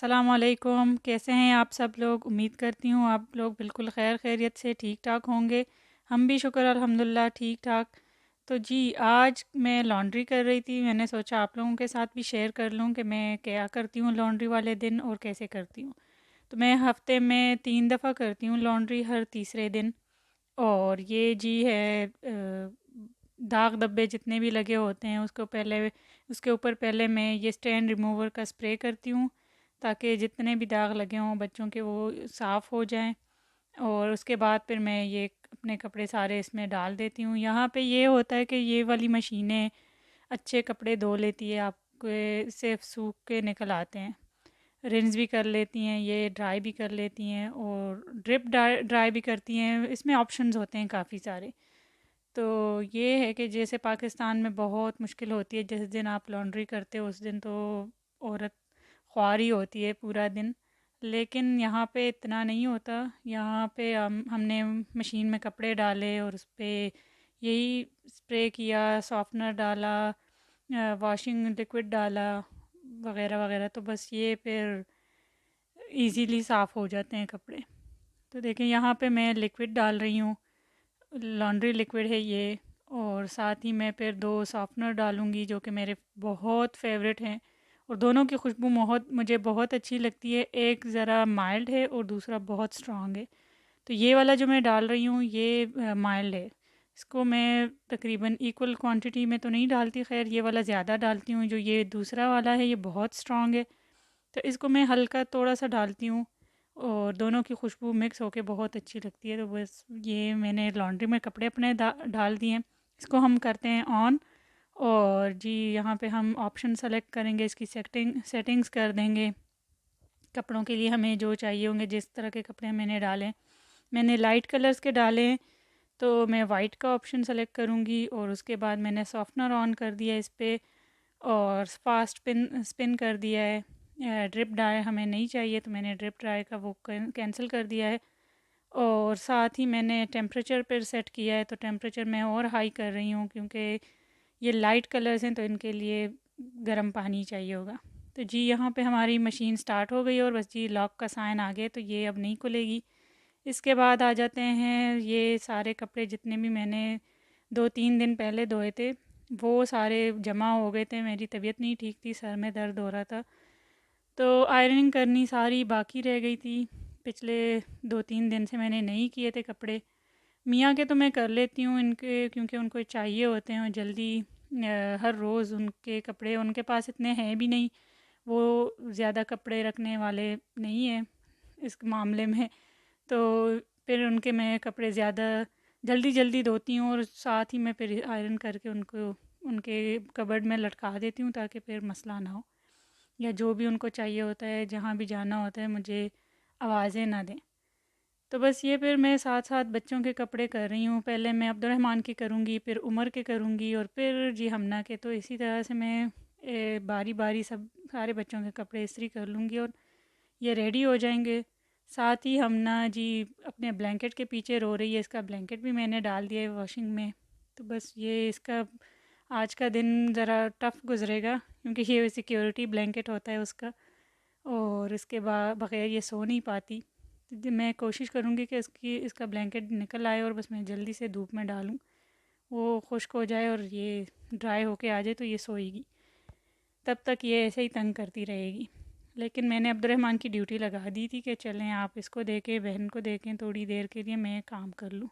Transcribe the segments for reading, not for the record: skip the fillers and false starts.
अस्सलाम वालेकुम। कैसे हैं आप सब लोग? उम्मीद करती हूँ आप लोग बिल्कुल खैर खैरियत से ठीक-ठाक होंगे। हम भी शुक्र अल्हम्दुलिल्लाह ठीक-ठाक। तो जी, आज मैं लॉन्ड्री कर रही थी। मैंने सोचा आप लोगों के साथ भी शेयर कर लूँ कि मैं क्या करती हूँ लॉन्ड्री वाले दिन और कैसे करती हूँ। तो मैं हफ़्ते में 3 दफ़ा करती हूँ लॉन्ड्री, हर तीसरे दिन। और ये जी है दाग धब्बे जितने भी लगे होते हैं उसके ऊपर पहले मैं ये स्टेन रिमूवर का स्प्रे करती हूँ, ताकि जितने भी दाग लगे हों बच्चों के वो साफ़ हो जाएं। और उसके बाद फिर मैं ये अपने कपड़े सारे इसमें डाल देती हूँ। यहाँ पे ये होता है कि ये वाली मशीनें अच्छे कपड़े धो लेती है, आपके सिर्फ सूख के निकल आते हैं। रिंस भी कर लेती हैं, ये ड्राई भी कर लेती हैं और ड्रिप ड्राई भी करती हैं। इसमें ऑप्शंस होते हैं काफ़ी सारे। तो ये है कि जैसे पाकिस्तान में बहुत मुश्किल होती है, जिस दिन आप लॉन्ड्री करते हो उस दिन तो औरत ख्वारी होती है पूरा दिन। लेकिन यहाँ पे इतना नहीं होता। यहाँ पे हमने मशीन में कपड़े डाले और उस पे यही स्प्रे किया, सॉफ्टनर डाला, वॉशिंग लिक्विड डाला, वगैरह वगैरह, तो बस ये फिर इजीली साफ़ हो जाते हैं कपड़े। तो देखिए यहाँ पे मैं लिक्विड डाल रही हूँ, लॉन्ड्री लिक्विड है ये। और साथ ही मैं फिर 2 सॉफ्टनर डालूँगी जो कि मेरे बहुत फ़ेवरेट हैं, और दोनों की खुशबू मुझे बहुत अच्छी लगती है। एक ज़रा माइल्ड है और दूसरा बहुत स्ट्रॉन्ग है। तो ये वाला जो मैं डाल रही हूँ ये माइल्ड है। इसको मैं तकरीबन इक्वल क्वांटिटी में तो नहीं डालती, ख़ैर ये वाला ज़्यादा डालती हूँ। जो ये दूसरा वाला है ये बहुत स्ट्रॉन्ग है, तो इसको मैं हल्का थोड़ा-सा डालती हूँ और दोनों की खुशबू मिक्स होके बहुत अच्छी लगती है। तो बस ये मैंने लॉन्ड्री में कपड़े अपने डाल दिए हैं। इसको हम करते हैं ऑन। और जी यहाँ पे हम ऑप्शन सेलेक्ट करेंगे, इसकी सेटिंग्स कर देंगे। कपड़ों के लिए हमें जो चाहिए होंगे, जिस तरह के कपड़े मैंने डाले, मैंने लाइट कलर्स के डाले हैं तो मैं वाइट का ऑप्शन सेलेक्ट करूँगी। और उसके बाद मैंने सॉफ्टनर ऑन कर दिया इस पे और फास्ट स्पिन स्पिन कर दिया है। ड्रिप डाई हमें नहीं चाहिए तो मैंने ड्रिप डाई का वो कैंसिल कर दिया है। और साथ ही मैंने टेम्परेचर पर सेट किया है, तो टेम्परेचर मैं और हाई कर रही हूँ क्योंकि ये लाइट कलर्स हैं तो इनके लिए गर्म पानी चाहिए होगा। तो जी यहाँ पे हमारी मशीन स्टार्ट हो गई और बस जी लॉक का साइन आ गया, तो ये अब नहीं खुलेगी। इसके बाद आ जाते हैं ये सारे कपड़े जितने भी मैंने 2-3 दिन पहले धोए थे, वो सारे जमा हो गए थे। मेरी तबीयत नहीं ठीक थी, सर में दर्द हो रहा था, तो आयरनिंग करनी सारी बाकी रह गई थी। पिछले 2-3 दिन से मैंने नहीं किए थे कपड़े। मियाँ के तो मैं कर लेती हूँ इनके, क्योंकि उनको चाहिए होते हैं और जल्दी हर रोज़ उनके कपड़े, उनके पास इतने हैं भी नहीं, वो ज़्यादा कपड़े रखने वाले नहीं हैं इस मामले में। तो फिर उनके मैं कपड़े ज़्यादा जल्दी जल्दी धोती हूँ और साथ ही मैं फिर आयरन करके उनको उनके कबर्ड में लटका देती हूँ, ताकि फिर मसला ना हो, या जो भी उनको चाहिए होता है जहाँ भी जाना होता है मुझे आवाज़ें ना दें। तो बस ये फिर मैं साथ साथ बच्चों के कपड़े कर रही हूँ। पहले मैं अब्दुर्रहमान के करूँगी, फिर उमर के करूँगी और फिर जी हमना के। तो इसी तरह से मैं बारी बारी सब सारे बच्चों के कपड़े इस्त्री कर लूँगी और ये रेडी हो जाएंगे। साथ ही हमना जी अपने ब्लैंकेट के पीछे रो रही है, इसका ब्लैंकेट भी मैंने डाल दिया है वॉशिंग में। तो बस ये इसका आज का दिन ज़रा टफ़ गुजरेगा, क्योंकि ये सिक्योरिटी ब्लैंकेट होता है उसका, और इसके बाद बग़ैर ये सो नहीं पाती। तो मैं कोशिश करूँगी कि इसका ब्लैंकेट निकल आए और बस मैं जल्दी से धूप में डालूँ, वो खुश्क हो जाए और ये ड्राई होके आ जाए तो ये सोएगी। तब तक ये ऐसे ही तंग करती रहेगी। लेकिन मैंने अब्दुर्रहमान की ड्यूटी लगा दी थी कि चलें आप इसको देखें, बहन को देखें, थोड़ी देर के लिए मैं काम कर लूँ।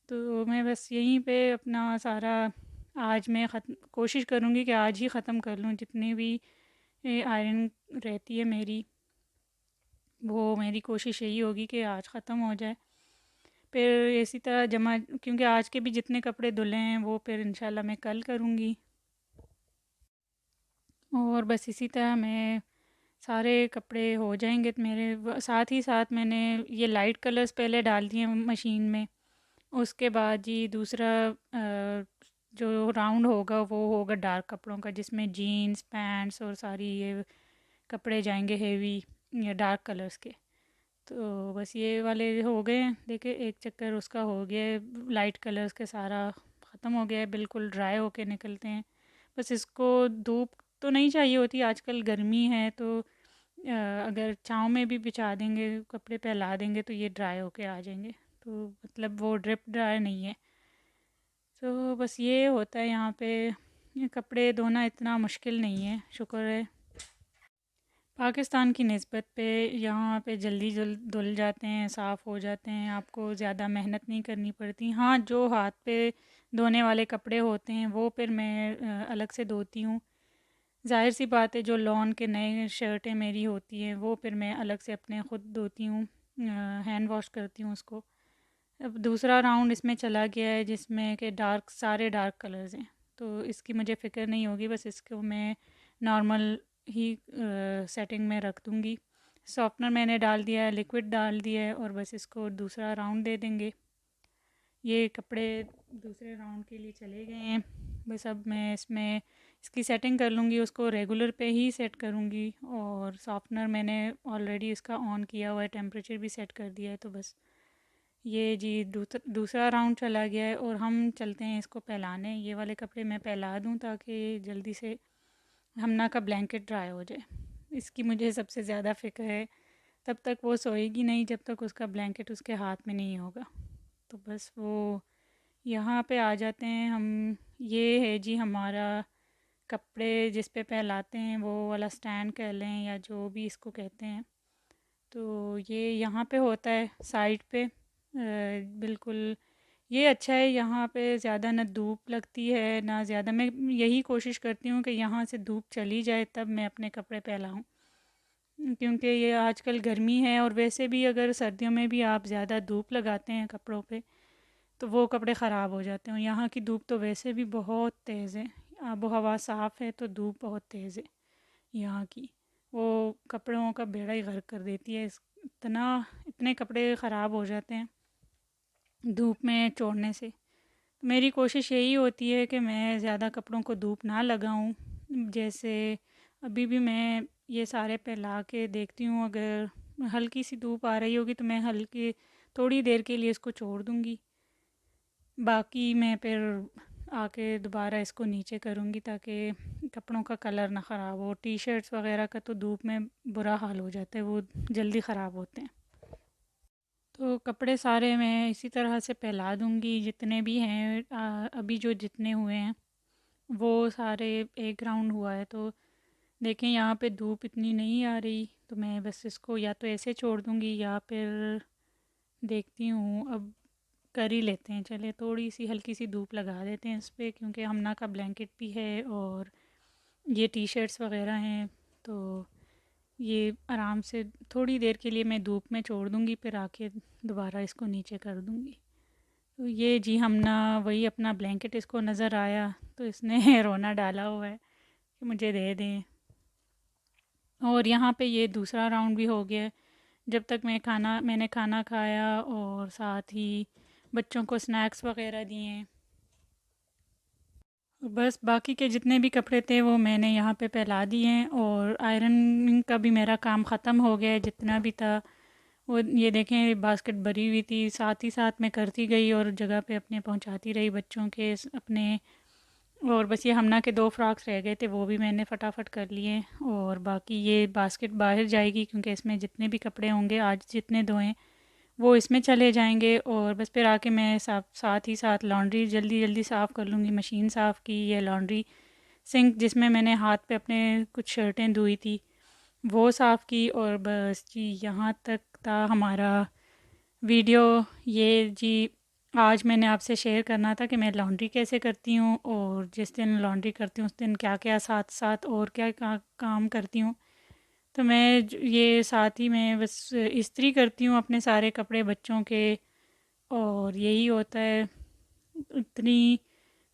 तो मैं बस यहीं पे अपना सारा आज मैं कोशिश करूँगी कि आज ही ख़त्म कर लूँ जितनी भी आयरन रहती है मेरी, वो मेरी कोशिश यही होगी कि आज ख़त्म हो जाए। फिर इसी तरह जमा, क्योंकि आज के भी जितने कपड़े धुले हैं वो फिर इंशाल्लाह मैं कल करूँगी। और बस इसी तरह मैं सारे कपड़े हो जाएंगे तो मेरे साथ ही साथ मैंने ये लाइट कलर्स पहले डाल दिए मशीन में। उसके बाद जी दूसरा जो राउंड होगा वो होगा डार्क कपड़ों का, जिसमें जीन्स पैंट्स और सारी ये कपड़े जाएंगे हेवी या डार्क कलर्स के। तो बस ये वाले हो गए हैं। देखिए एक चक्कर उसका हो गया है, लाइट कलर्स के सारा ख़त्म हो गया है, बिल्कुल ड्राई होके निकलते हैं। बस इसको धूप तो नहीं चाहिए होती, आजकल गर्मी है तो अगर छाँव में भी बिछा देंगे, कपड़े फैला देंगे तो ये ड्राई होके आ जाएंगे। तो मतलब वो ड्रिप ड्राई नहीं है। तो बस ये होता है यहाँ पे। ये कपड़े धोना इतना मुश्किल नहीं है, शुक्र है। पाकिस्तान की निस्बत पे यहाँ पे जल्दी धुल जाते हैं, साफ़ हो जाते हैं, आपको ज़्यादा मेहनत नहीं करनी पड़ती। हाँ, जो हाथ पे धोने वाले कपड़े होते हैं वो फिर मैं अलग से धोती हूँ। ज़ाहिर सी बात है, जो लॉन के नए शर्टें मेरी होती हैं वो फिर मैं अलग से अपने ख़ुद धोती हूँ, हैंड वॉश करती हूँ उसको। अब दूसरा राउंड इसमें चला गया है जिसमें कि सारे डार्क कलर्स हैं, तो इसकी मुझे फ़िक्र नहीं होगी। बस इसको मैं नॉर्मल ही सेटिंग में रख दूँगी। सॉफ्टनर मैंने डाल दिया है, लिक्विड डाल दिया है, और बस इसको दूसरा राउंड दे देंगे। ये कपड़े दूसरे राउंड के लिए चले गए हैं। बस अब मैं इसमें इसकी सेटिंग कर लूँगी, उसको रेगुलर पे ही सेट करूँगी। और सॉफ्टनर मैंने ऑलरेडी इसका ऑन किया हुआ है, टेम्परेचर भी सेट कर दिया है। तो बस ये जी दूसरा राउंड चला गया है, और हम चलते हैं इसको फैलाने। ये वाले कपड़े मैं फैला दूँ ताकि जल्दी से हमना का ब्लैंकेट ड्राई हो जाए। इसकी मुझे सबसे ज़्यादा फ़िक्र है। तब तक वो सोएगी नहीं जब तक उसका ब्लैंकेट उसके हाथ में नहीं होगा। तो बस वो यहाँ पे आ जाते हैं हम। ये है जी हमारा कपड़े जिस पे फैलाते हैं, वो वाला स्टैंड कह लें या जो भी इसको कहते हैं। तो ये यहाँ पे होता है साइड पे, बिल्कुल। ये अच्छा है, यहाँ पे ज़्यादा ना धूप लगती है ना ज़्यादा। मैं यही कोशिश करती हूँ कि यहाँ से धूप चली जाए तब मैं अपने कपड़े फैलाऊँ, क्योंकि ये आजकल गर्मी है। और वैसे भी अगर सर्दियों में भी आप ज़्यादा धूप लगाते हैं कपड़ों पे तो वो कपड़े ख़राब हो जाते हैं। यहाँ की धूप तो वैसे भी बहुत तेज़ है, आबो हवा साफ़ है तो धूप बहुत तेज़ है यहाँ की। वो कपड़ों का बेड़ा ही गर्क कर देती है। इतने कपड़े ख़राब हो जाते हैं धूप में छोड़ने से। मेरी कोशिश यही होती है कि मैं ज़्यादा कपड़ों को धूप ना लगाऊं। जैसे अभी भी मैं ये सारे फैला के देखती हूँ, अगर हल्की सी धूप आ रही होगी तो मैं हल्की थोड़ी देर के लिए इसको छोड़ दूँगी। बाकी मैं फिर आके दोबारा इसको नीचे करूँगी ताकि कपड़ों का कलर ना ख़राब हो। टी शर्ट्स वगैरह का तो धूप में बुरा हाल हो जाता है, वो जल्दी ख़राब होते हैं। तो कपड़े सारे मैं इसी तरह से फैला दूँगी जितने भी हैं। अभी जो जितने हुए हैं वो सारे एक राउंड हुआ है। तो देखें यहाँ पे धूप इतनी नहीं आ रही, तो मैं बस इसको या तो ऐसे छोड़ दूँगी या फिर देखती हूँ अब कर ही लेते हैं। चले थोड़ी सी हल्की सी धूप लगा देते हैं इस पर, क्योंकि हमना का ब्लैंकेट भी है और ये टी शर्ट्स वगैरह हैं। तो ये आराम से थोड़ी देर के लिए मैं धूप में छोड़ दूँगी, फिर आके दोबारा इसको नीचे कर दूँगी। तो ये जी हमना वही अपना ब्लैंकेट इसको नज़र आया तो इसने रोना डाला हुआ है कि मुझे दे दें। और यहाँ पे ये दूसरा राउंड भी हो गया है। जब तक मैंने खाना खाया और साथ ही बच्चों को स्नैक्स वगैरह दिए। बस बाकी के जितने भी कपड़े थे वो मैंने यहाँ पे फैला दिए हैं, और आयरनिंग का भी मेरा काम ख़त्म हो गया है जितना भी था। वो ये देखें बास्केट भरी हुई थी, साथ ही साथ मैं करती गई और जगह पे अपने पहुँचाती रही बच्चों के अपने। और बस ये हमना के 2 फ्रॉक्स रह गए थे, वो भी मैंने फटाफट कर लिए। और बाकी ये बास्केट बाहर जाएगी क्योंकि इसमें जितने भी कपड़े होंगे आज जितने धोएं वो इसमें चले जाएंगे। और बस फिर आके मैं साथ ही साथ लॉन्ड्री जल्दी जल्दी साफ़ कर लूँगी। मशीन साफ़ की, ये लॉन्ड्री सिंक जिसमें मैंने हाथ पे अपने कुछ शर्टें धोई थी वो साफ़ की। और बस जी यहाँ तक था हमारा वीडियो। ये जी आज मैंने आपसे शेयर करना था कि मैं लॉन्ड्री कैसे करती हूँ, और जिस दिन लॉन्ड्री करती हूँ उस दिन क्या क्या साथ साथ और क्या काम करती हूँ। तो मैं ये साथ ही मैं बस इस्त्री करती हूँ अपने सारे कपड़े बच्चों के। और यही होता है, इतनी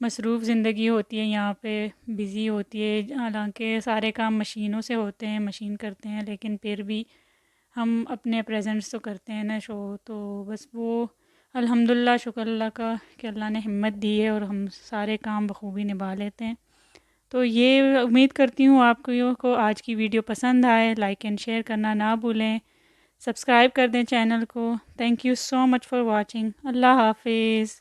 मसरूफ़ ज़िंदगी होती है यहाँ पे, बिज़ी होती है। हालांकि सारे काम मशीनों से होते हैं, मशीन करते हैं, लेकिन फिर भी हम अपने प्रेजेंट्स तो करते हैं ना शो। तो बस वो अल्हम्दुलिल्लाह शुक्र अल्लाह का कि अल्लाह ने हिम्मत दी है और हम सारे काम बखूबी निभा लेते हैं। तो ये उम्मीद करती हूँ आपको को आज की वीडियो पसंद आए। लाइक एंड शेयर करना ना भूलें, सब्सक्राइब कर दें चैनल को। Thank you so much for watching. Allah हाफिज़।